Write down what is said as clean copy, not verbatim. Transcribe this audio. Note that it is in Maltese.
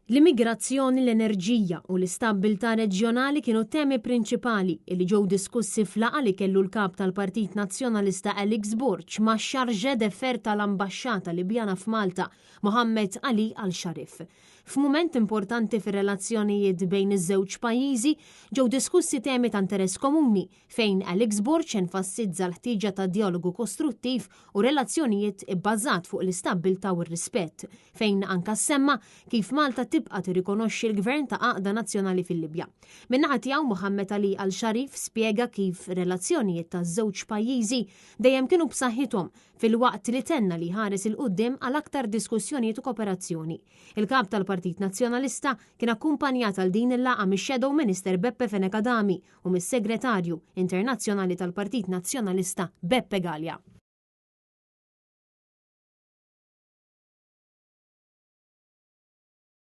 L-immigrazzjoni, l-enerġija u l-istabbiltà reġjonali kienu temi prinċipali li ġew diskussi f'laqgħa li kellu l-kap tal-Partit Nazzjonalista Alex Burch ma' Chargé d'Affaires tal-Ambaxxata Libjana f'Malta, Mohammed Ali Al-Sharif. F'mument importanti fir-relazzjonijiet bejn iż-żewġ pajjiżi ġew diskussi temi ta' interess komuni fejn Alex Burch enfasizza l-ħtieġa ta' dialogu kostruttiv u relazzjonijiet ibbażat fuq l-istabbiltà u r-rispett, fejn anka semma kif Malta tibqa' tirrikonoxxi l-Gvern ta' Għaqda Nazzjonali fil-Libja. Min-naħa tiegħu Mohammed Ali Al-Sharif spjega kif relazzjonijiet taż-żewġ pajjiżi dejjem kienu b'saħħithom fil-waqt li tenna li ħares il-qudiem għal aktar diskussjonijiet u kooperazzjoni. Il-kap tal-Partit Nazzjonalista kien akkumpanjat għal din il-laqgħa mix-Shadow Minister Beppe Fenekadami u mis-Segretarju Internazzjonali tal-Partit Nazzjonalista Beppe Galja.